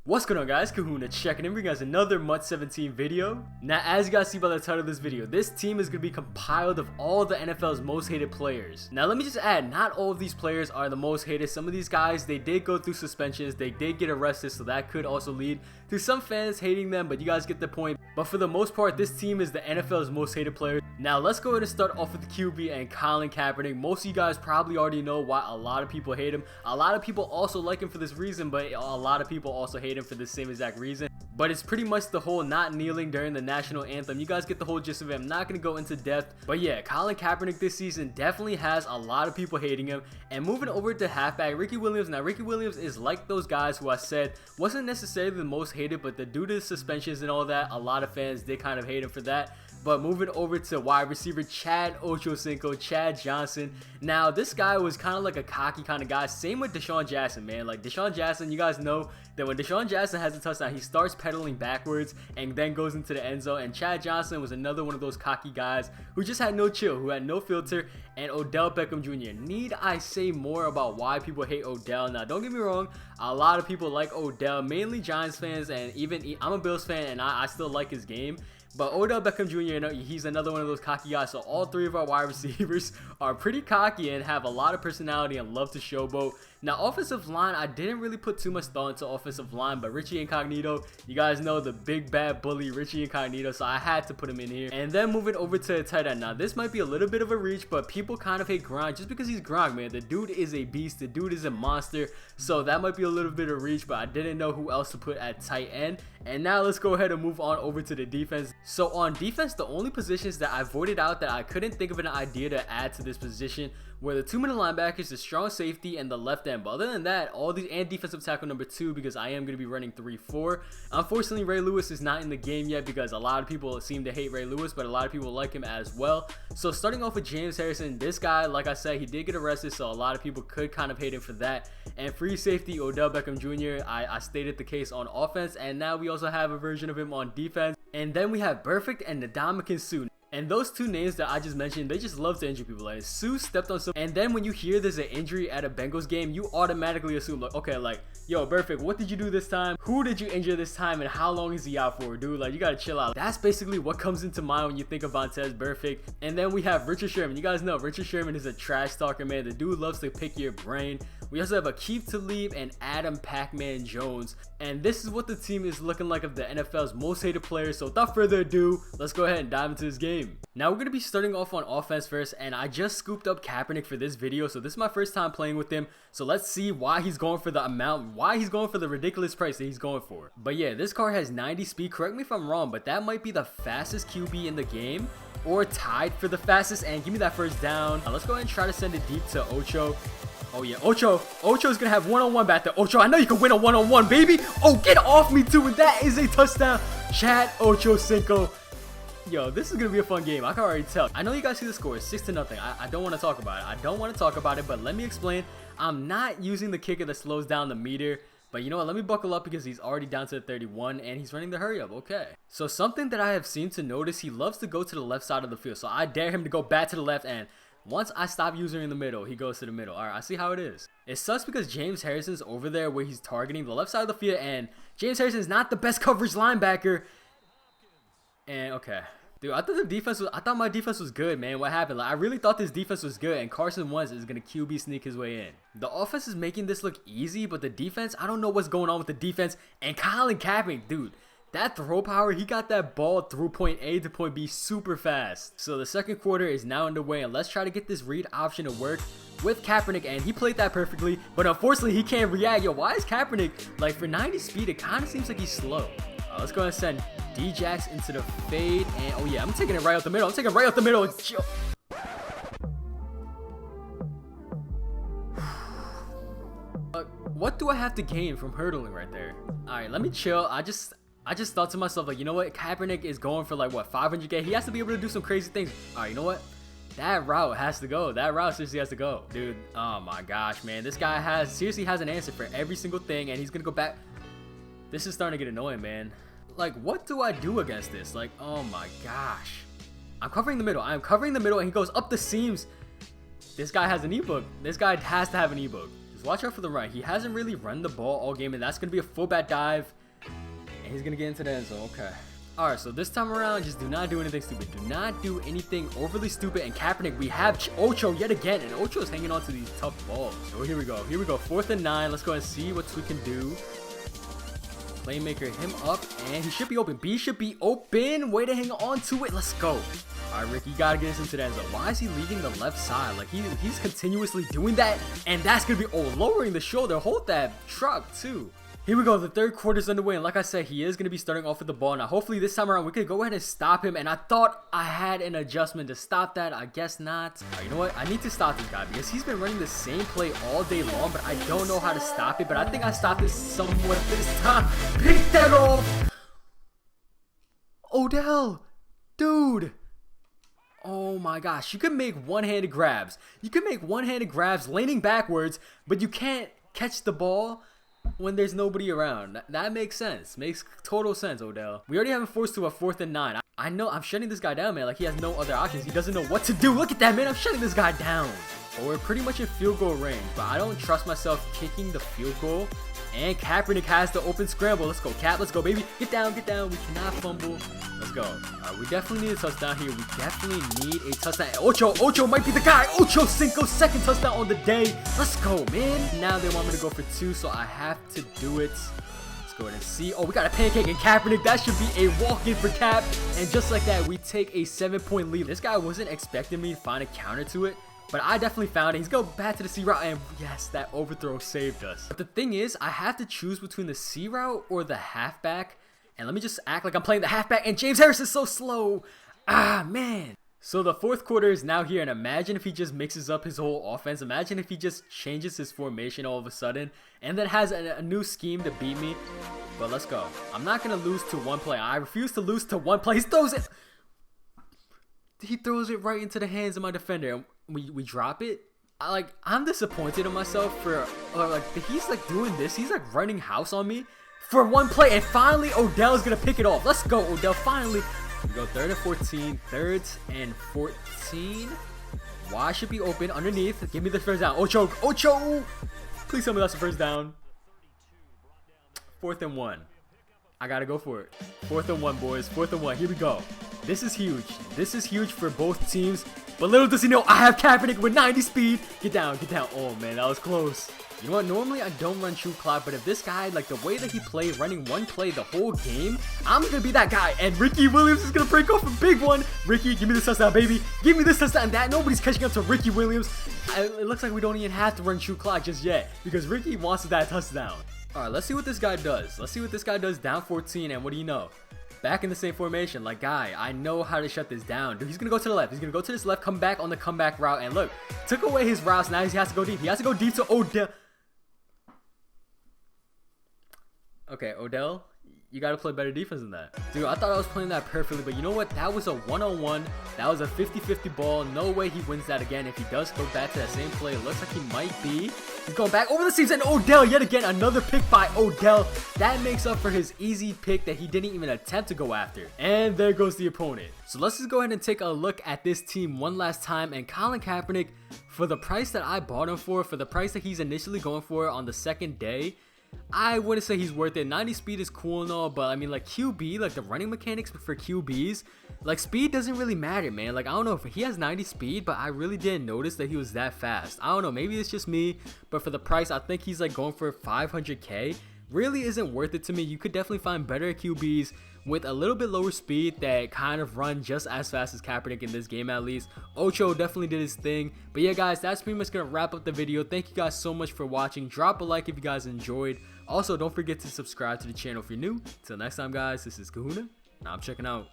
What's going on, guys? Kahuna checking in, bringing us another MUT 17 video. Now, as you guys see by the title of this video, this team is going to be compiled of all the NFL's most hated players. Now, let me just add, not all of these players are the most hated. Some of these guys, they did go through suspensions, they did get arrested, so that could also lead to some fans hating them, but you guys get the point. But for the most part, this team is the NFL's most hated players. Now, let's go ahead and start off with the QB and Colin Kaepernick. Most of you guys probably already know why a lot of people hate him. A lot of people also like him for this reason, but a lot of people also hate him for the same exact reason. But it's pretty much the whole not kneeling during the national anthem. You guys get the whole gist of it. I'm not going to go into depth. But yeah, Colin Kaepernick this season definitely has a lot of people hating him. And moving over to halfback, Ricky Williams. Now, Ricky Williams is like those guys who I said wasn't necessarily the most hated, but due to the suspensions and all that, a lot of fans did kind of hate him for that. But moving over to wide receiver Chad Ochocinco, Chad Johnson. Now, this guy was kind of like a cocky kind of guy. Same with Deshaun Jackson, man. Like, Deshaun Jackson, you guys know that when Deshaun Jackson has a touchdown, he starts pedaling backwards and then goes into the end zone. And Chad Johnson was another one of those cocky guys who just had no chill, who had no filter. And Odell Beckham Jr. Need I say more about why people hate Odell? Now, don't get me wrong. A lot of people like Odell, mainly Giants fans, and even I'm a Bills fan, and I still like his game. But Odell Beckham Jr., he's another one of those cocky guys. So all three of our wide receivers are pretty cocky and have a lot of personality and love to showboat. Now, offensive line, I didn't really put too much thought into offensive line, but Richie Incognito, you guys know the big bad bully Richie Incognito, so I had to put him in here. And then moving over to tight end. Now, this might be a little bit of a reach, but people kind of hate Gronk just because he's Gronk, man. The dude is a beast. The dude is a monster. So that might be a little bit of reach, but I didn't know who else to put at tight end. And now let's go ahead and move on over to the defense. So on defense, the only positions that I voted out that I couldn't think of an idea to add to this position were the 2-minute linebackers, the strong safety, and the left end. But other than that, all these, and defensive tackle number 2, because I am going to be running 3-4. Unfortunately, Ray Lewis is not in the game yet because a lot of people seem to hate Ray Lewis, but a lot of people like him as well. So starting off with James Harrison, this guy, like I said, he did get arrested, so a lot of people could kind of hate him for that. And free safety, Odell Beckham Jr., I stated the case on offense, and now we also have a version of him on defense. And then we have Burfict and Ndamukong Suh. And those two names that I just mentioned, they just love to injure people. Like, Suh stepped on some, and then when you hear there's an injury at a Bengals game, you automatically assume, like, okay, like, yo, Burfict, what did you do this time? Who did you injure this time? And how long is he out for, dude? Like, you gotta chill out. That's basically what comes into mind when you think of Vontaze Burfict. And then we have Richard Sherman. You guys know Richard Sherman is a trash talker, man. The dude loves to pick your brain. We also have Aqib Talib and Adam Pac-Man Jones. And this is what the team is looking like of the NFL's most hated players. So without further ado, let's go ahead and dive into this game. Now we're going to be starting off on offense first, and I just scooped up Kaepernick for this video, so this is my first time playing with him. So let's see why he's going for the amount, why he's going for the ridiculous price that he's going for. But yeah, this car has 90 speed. Correct me if I'm wrong, but that might be the fastest QB in the game, or tied for the fastest. And give me that first down. Now let's go ahead and try to send it deep to Ocho. Oh yeah, Ocho's gonna have one-on-one back there. Ocho, I know you can win a one-on-one, baby. Oh, get off me too, and that is a touchdown. Chad Ochocinco. Yo, this is gonna be a fun game. I can already tell. I know you guys see the score, it's 6-0. I don't want to talk about it. I don't want to talk about it, but let me explain. I'm not using the kicker that slows down the meter. But you know what, let me buckle up because he's already down to the 31 and he's running the hurry up. Okay. So something that I have seen to notice, he loves to go to the left side of the field. So I dare him to go back to the left, and once I stop using in the middle, he goes to the middle. All right, I see how it is. It sucks because James Harrison's over there where he's targeting the left side of the field, and James Harrison's not the best coverage linebacker. And okay. Dude, I thought my defense was good, man. What happened? Like, I really thought this defense was good, and Carson Wentz is going to QB sneak his way in. The offense is making this look easy, but the defense, I don't know what's going on with the defense. And Colin Kaepernick, dude, that throw power, he got that ball through point A to point B super fast. So the second quarter is now underway, and let's try to get this read option to work with Kaepernick, and he played that perfectly, but unfortunately he can't react. Yo, why is Kaepernick, like, for 90 speed, it kind of seems like he's slow. Let's go ahead and send D-Jax into the fade, and oh yeah, I'm taking it right out the middle. What do I have to gain from hurdling right there? All right, let me chill. I just thought to myself, like, you know what? Kaepernick is going for like, what, 500K? He has to be able to do some crazy things. All right, you know what? That route has to go. That route seriously has to go. Dude, oh my gosh, man. This guy seriously has an answer for every single thing, and he's going to go back. This is starting to get annoying, man. Like, what do I do against this? Like, oh my gosh. I'm covering the middle. I'm covering the middle, and he goes up the seams. This guy has an ebook. This guy has to have an ebook. So watch out for the run. He hasn't really run the ball all game, and that's going to be a fullback dive. And he's going to get into the end zone. Okay. Alright, so this time around, just do not do anything stupid. Do not do anything overly stupid. And Kaepernick, we have Ocho yet again. And Ocho is hanging on to these tough balls. So here we go. Here we go. 4th and 9. Let's go and see what we can do. Playmaker, him up. And he should be open. B should be open. Way to hang on to it. Let's go. Alright, Rick, you gotta get us into that zone. Why is he leaving the left side? Like, he's continuously doing that. And that's gonna be, lowering the shoulder. Hold that truck, too. Here we go, the third quarter's underway, and like I said, he is going to be starting off with the ball. Now, hopefully this time around, we could go ahead and stop him, and I thought I had an adjustment to stop that. I guess not. You know what? I need to stop this guy, because he's been running the same play all day long, but I don't know how to stop it, but I think I stopped it somewhat this time. Pick that off! Odell! Dude! Oh my gosh, you can make one-handed grabs. You can make one-handed grabs leaning backwards, but you can't catch the ball when there's nobody around. That makes sense. Makes total sense, Odell. We already have him forced to a 4th and 9. I know I'm shutting this guy down, man. Like, he has no other options. He doesn't know what to do. Look at that, man. I'm shutting this guy down. But we're pretty much in field goal range, but I don't trust myself kicking the field goal. And Kaepernick has the open scramble. Let's go, Cap. Let's go, baby. Get down, get down. We cannot fumble. Let's go. We definitely need a touchdown here. We definitely need a touchdown. Ocho might be the guy. Ocho Cinco, second touchdown on the day. Let's go, man. Now they want me to go for 2, so I have to do it. Let's go ahead and see. Oh, we got a pancake in Kaepernick. That should be a walk-in for Cap. And just like that, we take a 7-point lead. This guy wasn't expecting me to find a counter to it, but I definitely found it. He's going back to the C route, and yes, that overthrow saved us. But the thing is, I have to choose between the C route or the halfback. And let me just act like I'm playing the halfback, and James Harris is so slow. Ah, man. So the 4th quarter is now here, and imagine if he just mixes up his whole offense. Imagine if he just changes his formation all of a sudden, and then has a new scheme to beat me. But let's go. I'm not going to lose to one play. I refuse to lose to one play. He throws it. He throws it right into the hands of my defender. We drop it. I'm disappointed in myself for he's like doing this. He's like running house on me for one play, and finally Odell is gonna pick it off. Let's go, Odell. Finally, we go 3rd and 14. 3rd and 14. Y should be open underneath. Give me the first down. Ocho. Please tell me that's the first down. 4th and 1. I gotta go for it. 4th and 1, boys. 4th and 1. Here we go. This is huge. This is huge for both teams. But little does he know, I have Kaepernick with 90 speed. Get down, get down. Oh, man, that was close. You know what? Normally, I don't run true clock, but if this guy, like the way that he played, running one play the whole game, I'm going to be that guy. And Ricky Williams is going to break off a big one. Ricky, give me this touchdown, baby. Give me this touchdown. That nobody's catching up to Ricky Williams. It looks like we don't even have to run true clock just yet because Ricky wants that touchdown. All right, let's see what this guy does. Let's see what this guy does down 14, and what do you know? Back in the same formation. Like, guy, I know how to shut this down. Dude, he's going to go to the left. He's going to go to this left, come back on the comeback route, and look, took away his routes. Now he has to go deep. He has to go deep to Odell. Okay, Odell, you got to play better defense than that. Dude, I thought I was playing that perfectly, but you know what? That was a one-on-one. That was a 50-50 ball. No way he wins that again. If he does go back to that same play, it looks like he might be. He's going back over the seams, and Odell, yet again, another pick by Odell. That makes up for his easy pick that he didn't even attempt to go after. And there goes the opponent. So let's just go ahead and take a look at this team one last time. And Colin Kaepernick, for the price that I bought him for the price that he's initially going for on the second day, I wouldn't say he's worth it. 90 speed is cool and all, but I mean, like QB, like the running mechanics for QBs, like speed doesn't really matter, man. Like, I don't know if he has 90 speed, but I really didn't notice that he was that fast. I don't know, maybe it's just me, but for the price, I think he's like going for 500K. Really isn't worth it to me. You could definitely find better QBs with a little bit lower speed that kind of run just as fast as Kaepernick in this game at least. Ocho definitely did his thing. But yeah, guys, that's pretty much going to wrap up the video. Thank you guys so much for watching. Drop a like if you guys enjoyed. Also, don't forget to subscribe to the channel if you're new. Till next time, guys, this is Kahuna, and I'm checking out.